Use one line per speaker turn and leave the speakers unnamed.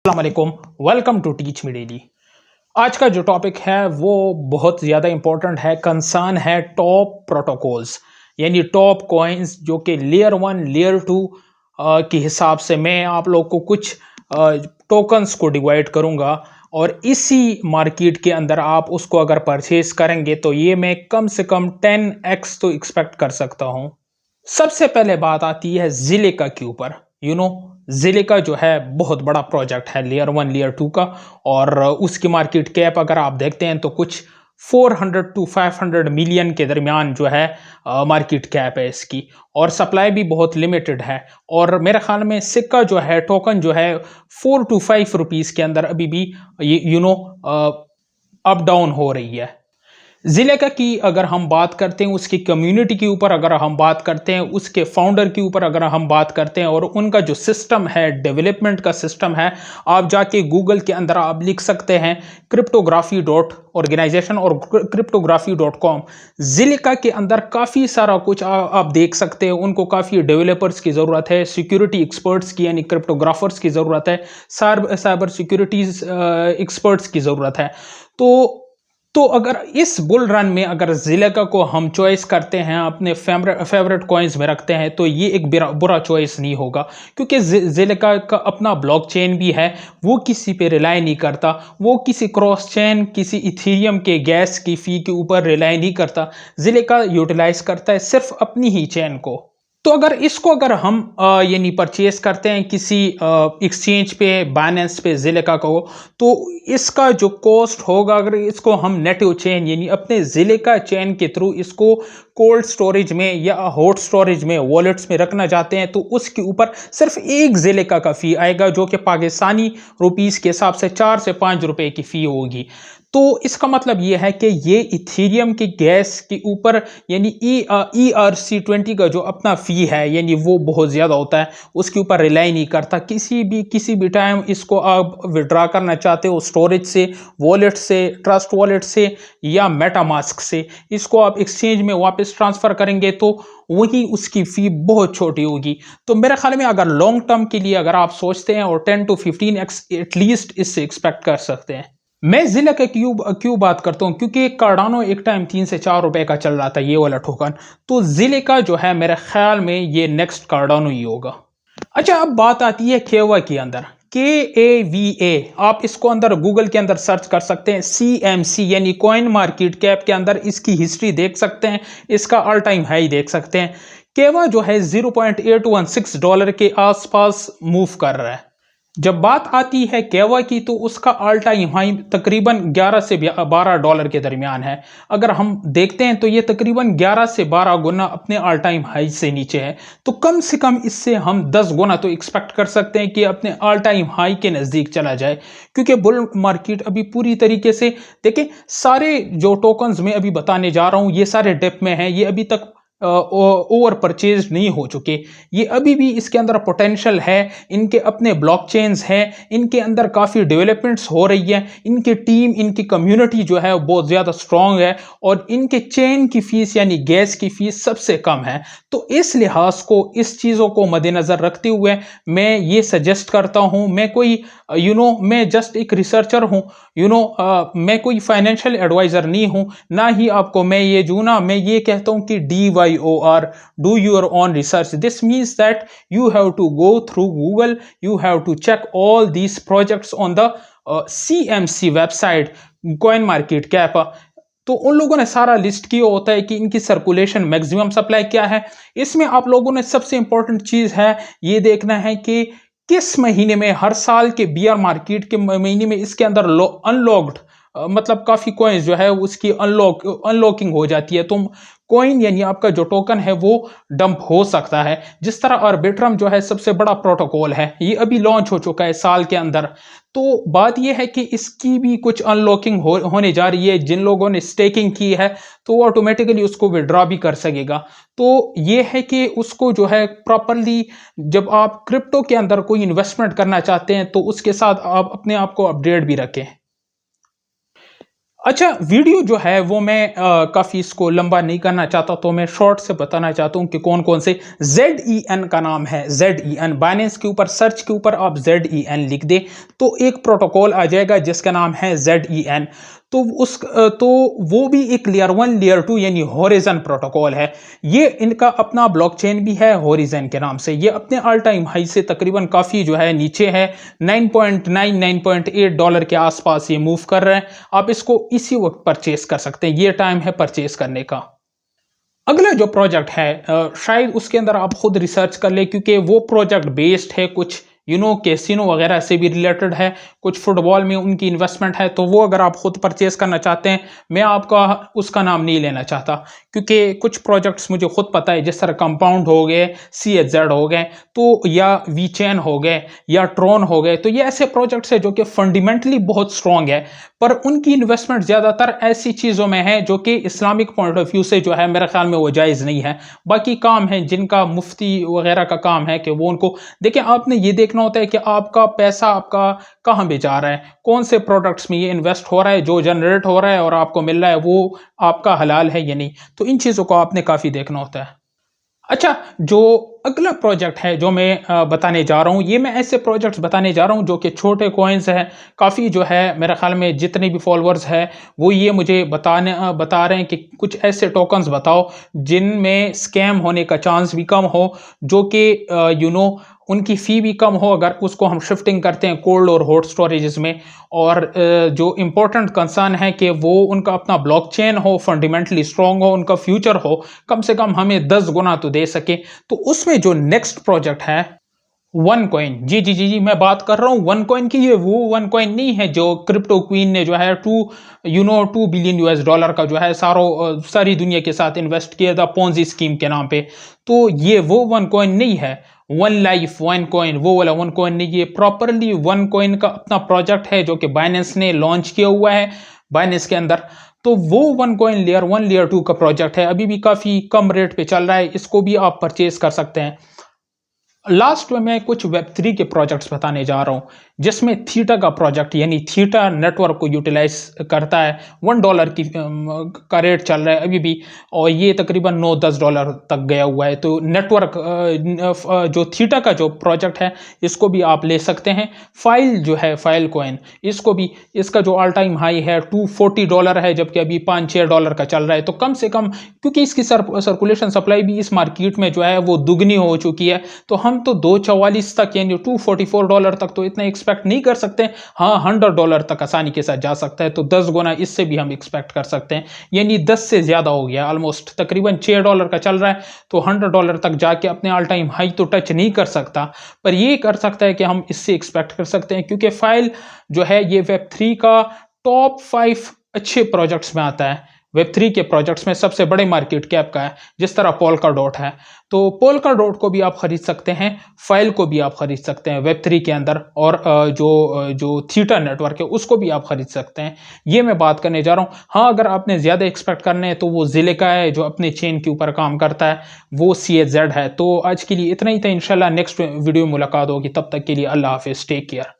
अस्सलामुअलैकुम। Welcome to teach me daily. आज का जो टॉपिक है वो बहुत ज़्यादा इंपॉर्टेंट है। कंसर्न है टॉप प्रोटोकॉल्स यानी टॉप कॉइन्स जो कि लेयर वन लेयर टू के हिसाब से मैं आप लोग को कुछ टोकन्स को डिवाइड करूंगा और इसी मार्केट के अंदर आप उसको अगर परचेज करेंगे तो ये मैं कम से कम 10x तो एक्सपेक्ट कर सकता हूं। सबसे पहले बात आती है जिलेका के ऊपर। जिलेका जो है बहुत बड़ा प्रोजेक्ट है लेयर वन लेयर टू का। और उसकी मार्केट कैप अगर आप देखते हैं तो कुछ 400 टू 500 मिलियन के दरमियान जो है मार्केट कैप है इसकी। और सप्लाई भी बहुत लिमिटेड है। और मेरे ख्याल में सिक्का जो है टोकन जो है 4 to 5 रुपीस के अंदर अभी भी अप डाउन हो रही है। जिलेका की अगर हम बात करते हैं, उसकी कम्युनिटी के ऊपर अगर हम बात करते हैं, उसके फाउंडर के ऊपर अगर हम बात करते हैं और उनका जो सिस्टम है, डेवलपमेंट का सिस्टम है, आप जाके गूगल के अंदर आप लिख सकते हैं क्रिप्टोग्राफी डॉट ऑर्गेनाइजेशन और क्रिप्टोग्राफी डॉट कॉम। जिलेका के अंदर काफ़ी सारा कुछ आप देख सकते हैं। उनको काफ़ी डेवलपर्स की ज़रूरत है, सिक्योरिटी एक्सपर्ट्स की यानी क्रिप्टोग्राफर्स की ज़रूरत है, साइबर सिक्योरिटीज एक्सपर्ट्स की ज़रूरत है। तो अगर इस बुल रन में अगर जिलेका को हम चॉइस करते हैं, अपने फेवरेट कॉइन्स में रखते हैं, तो ये एक बुरा चॉइस नहीं होगा। क्योंकि जिलेका का अपना ब्लॉकचेन भी है, वो किसी पे रिलाई नहीं करता, वो किसी क्रॉस चेन किसी इथेरियम के गैस की फी के ऊपर रिलाई नहीं करता। जिलेका यूटिलाइज करता है सिर्फ अपनी ही चेन को। तो अगर हम यानी परचेज करते हैं किसी एक्सचेंज पे, बाइनेंस पे जिलेका को, तो इसका जो कॉस्ट होगा, अगर इसको हम नेटिव चेन यानी अपने जिलेका चेन के थ्रू इसको कोल्ड स्टोरेज में या हॉट स्टोरेज में वॉलेट्स में रखना चाहते हैं, तो उसके ऊपर सिर्फ एक जिलेका का फी आएगा जो कि पाकिस्तानी रुपीस के हिसाब से 4 से 5 रुपए की फी होगी। तो इसका मतलब यह है कि ये इथेरियम की गैस के ऊपर यानी ERC20 का जो अपना फी है यानी वो बहुत ज़्यादा होता है, उसके ऊपर रिलाई नहीं करता। किसी भी टाइम इसको आप विड्रा करना चाहते हो स्टोरेज से, वॉलेट से, ट्रस्ट वॉलेट से या मेटामास्क से, इसको आप एक्सचेंज में वापस ट्रांसफ़र करेंगे तो वही उसकी फ़ी बहुत छोटी होगी। तो मेरे ख्याल में अगर लॉन्ग टर्म के लिए अगर आप सोचते हैं और 10 to 15x एटलीस्ट इससे एक्सपेक्ट कर सकते हैं। मैं जिला के क्यों बात करता हूँ, क्योंकि कार्डानो एक टाइम 3 से 4 रुपए का चल रहा था ये वाला टोकन। तो जिले का जो है मेरे ख्याल में ये नेक्स्ट कार्डानो ही होगा। अच्छा, अब बात आती है केवा के अंदर। KAVA, आप इसको अंदर गूगल के अंदर सर्च कर सकते हैं। CMC यानी कॉइन मार्केट कैप के अंदर इसकी हिस्ट्री देख सकते हैं, इसका ऑल टाइम हाई देख सकते हैं। केवा जो है $0.816 के आसपास मूव कर रहा है। जब बात आती है केवा की, तो उसका ऑल टाइम हाई तकरीबन 11 से $12 के दरमियान है। अगर हम देखते हैं तो ये तकरीबन 11 से 12 गुना अपने ऑल टाइम हाई से नीचे है। तो कम से कम इससे हम 10 गुना तो एक्सपेक्ट कर सकते हैं कि अपने ऑल टाइम हाई के नज़दीक चला जाए। क्योंकि बुल मार्केट अभी पूरी तरीके से, देखें, सारे जो टोकन्स मैं अभी बताने जा रहा हूँ ये सारे डिप में हैं, ये अभी तक ओवर परचेज नहीं हो चुके। ये अभी भी इसके अंदर पोटेंशियल है, इनके अपने ब्लॉकचेन्स हैं, इनके अंदर काफ़ी डेवलपमेंट्स हो रही है, इनकी टीम, इनकी कम्युनिटी जो है वो बहुत ज़्यादा स्ट्रॉन्ग है और इनके चेन की फीस यानी गैस की फीस सबसे कम है। तो इस लिहाज को, इस चीज़ों को मद्देनज़र रखते हुए मैं ये सजेस्ट करता हूँ, मैं कोई मैं जस्ट एक रिसर्चर हूँ, मैं कोई फाइनेंशियल एडवाइज़र नहीं हूँ, ना ही आपको मैं ये कहता हूँ कि DYOR, do your own research. This means that you have to go through Google, you have to check all these projects on the CMC website, coin market cap। तो उन लोगों ने सारा लिस्ट किया होता है कि इनकी सर्कुलेशन मैक्सिमम सप्लाई क्या है। इसमें आप लोगों ने सबसे इंपॉर्टेंट चीज़ है ये देखना है कि किस महीने में, हर साल के बियर मार्केट के महीने में इसके अंदर अनलॉक्ड, मतलब काफ़ी कॉइन्स जो है उसकी अनलॉकिंग हो जाती है। तुम कॉइन यानी आपका जो टोकन है वो डंप हो सकता है। जिस तरह आर्बिट्रम जो है सबसे बड़ा प्रोटोकॉल है, ये अभी लॉन्च हो चुका है साल के अंदर। तो बात यह है कि इसकी भी कुछ अनलॉकिंग होने जा रही है। जिन लोगों ने स्टेकिंग की है तो वो ऑटोमेटिकली उसको विड्रॉ भी कर सकेगा। तो ये है कि उसको जो है प्रॉपरली, जब आप क्रिप्टो के अंदर कोई इन्वेस्टमेंट करना चाहते हैं तो उसके साथ आप अपने आप को अपडेट भी रखें। अच्छा, वीडियो जो है वो मैं काफ़ी इसको लंबा नहीं करना चाहता, तो मैं शॉर्ट से बताना चाहता हूँ कि कौन-कौन से ZEN का नाम है, ZEN बाइनेंस के ऊपर सर्च के ऊपर आप ZEN लिख दें, तो एक प्रोटोकॉल आ जाएगा जिसका नाम है ZEN। तो वो भी एक लेयर 1 लेयर 2 यानी होरिज़न प्रोटोकॉल है। ये इनका अपना ब्लॉकचेन भी है होरिज़न के नाम से। ये अपने ऑल टाइम हाई से तकरीबन काफ़ी जो है नीचे है, 9.9 $9.8 के आसपास ये मूव कर रहा है। आप इसको इसी वक्त परचेस कर सकते हैं, ये टाइम है परचेस करने का। अगला जो प्रोजेक्ट है शायद उसके अंदर आप खुद रिसर्च कर ले, क्योंकि वो प्रोजेक्ट बेस्ड है कुछ कैसीनो वगैरह से भी रिलेटेड है, कुछ फुटबॉल में उनकी इन्वेस्टमेंट है, तो वो अगर आप खुद परचेस करना चाहते हैं, मैं आपका उसका नाम नहीं लेना चाहता, क्योंकि कुछ प्रोजेक्ट्स मुझे खुद पता है, जिस तरह कंपाउंड हो गए, CHZ हो गए, तो या वीचैन हो गए या ट्रोन हो गए, तो ये ऐसे प्रोजेक्ट्स है जो कि फंडामेंटली बहुत स्ट्रांग है, पर उनकी इन्वेस्टमेंट ज़्यादातर ऐसी चीज़ों में है जो कि इस्लामिक पॉइंट ऑफ व्यू से जो है मेरे ख्याल में वो जायज़ नहीं है। बाकी काम है जिनका मुफ्ती वगैरह का काम है कि वो उनको देखिए, आपने ये देखना होता है कि आपका पैसा आपका कहाँ पे जा रहा है, कौन से प्रोडक्ट्स में ये इन्वेस्ट हो रहा है, जो जनरेट हो रहा है और आपको मिल रहा है वो आपका हलाल है या नहीं। तो इन चीज़ों को आपने काफ़ी देखना होता है। अच्छा, जो अगला प्रोजेक्ट है जो मैं बताने जा रहा हूँ, ये मैं ऐसे प्रोजेक्ट्स बताने जा रहा हूँ जो कि छोटे कॉइन्स हैं, काफ़ी जो है मेरे ख़्याल में जितने भी फॉलोअर्स हैं वो ये मुझे बता रहे हैं कि कुछ ऐसे टोकन्स बताओ जिनमें स्कैम होने का चांस भी कम हो, जो कि उनकी फ़ी भी कम हो अगर उसको हम शिफ्टिंग करते हैं कोल्ड और हॉट स्टोरेजेस में, और जो इम्पोर्टेंट कंसर्न है कि वो उनका अपना ब्लॉकचेन हो, फंडामेंटली स्ट्रांग हो, उनका फ्यूचर हो, कम से कम हमें 10 गुना तो दे सके। तो उसमें जो नेक्स्ट प्रोजेक्ट है वन कॉइन, जी जी जी जी, मैं बात कर रहा हूँ वन कॉइन की। ये वो वन कॉइन नहीं है जो क्रिप्टो क्वीन ने जो है 2 बिलियन US डॉलर का जो है सारी दुनिया के साथ इन्वेस्ट किया था पोंजी स्कीम के नाम पे। तो ये वो वन कॉइन नहीं है, वन लाइफ वन कॉइन वो वाला वन कॉइन नहीं, ये प्रॉपरली वन कॉइन का अपना प्रोजेक्ट है जो कि बाइनेंस ने लॉन्च किया हुआ है बाइनेंस के अंदर। तो वो वन कॉइन लेयर 1 लेयर 2 का प्रोजेक्ट है, अभी भी काफ़ी कम रेट पे चल रहा है, इसको भी आप परचेज कर सकते हैं। लास्ट में मैं कुछ वेब 3 के प्रोजेक्ट्स बताने जा रहा हूँ, जिसमें थीटा का प्रोजेक्ट यानी थीटा नेटवर्क को यूटिलाइज करता है। $1 का रेट चल रहा है अभी भी, और ये तकरीबन $9-10 तक गया हुआ है। तो नेटवर्क जो थीटा का जो प्रोजेक्ट है इसको भी आप ले सकते हैं। फाइल जो है फाइल कॉइन, इसको भी, इसका जो ऑल टाइम हाई है $240 है, जबकि अभी $5-6 का चल रहा है। तो कम से कम, क्योंकि इसकी सर्कुलेशन सप्लाई भी इस मार्केट में जो है वो दुगनी हो चुकी है, तो हम तो 244 तक यानी $244 तक तो इतना एक्सपेक्ट नहीं कर सकते। हाँ, $100 तक आसानी के साथ जा सकता है, तो 10 गुना इससे भी हम एक्सपेक्ट कर सकते हैं, यानी 10 से ज़्यादा हो गया, ऑलमोस्ट तकरीबन $6 का चल रहा है, तो $100 तक जाके अपने ऑल टाइम हाई तो टच नहीं कर सकता, पर ये कर सकता है कि हम इससे एक्सपेक्ट कर सकते हैं, क्योंकि फाइल जो है ये वेब 3 का टॉप 5 अच्छे प्रोजेक्ट्स में आता है। वेब 3 के प्रोजेक्ट्स में सबसे बड़े मार्केट कैप का है, जिस तरह पोल्का डॉट है। तो पोल्का डॉट को भी आप खरीद सकते हैं, फाइल को भी आप खरीद सकते हैं वेब 3 के अंदर, और जो थीटा नेटवर्क है उसको भी आप खरीद सकते हैं। ये मैं बात करने जा रहा हूँ। हाँ, अगर आपने ज़्यादा एक्सपेक्ट करने हैं तो वो ज़िलिका है जो अपने चेन के ऊपर काम करता है, वो CHZ है। तो आज के लिए इतना ही था, इंशाल्लाह नेक्स्ट वीडियो में मुलाकात होगी, तब तक के लिए अल्लाह हाफिज़, टेक केयर।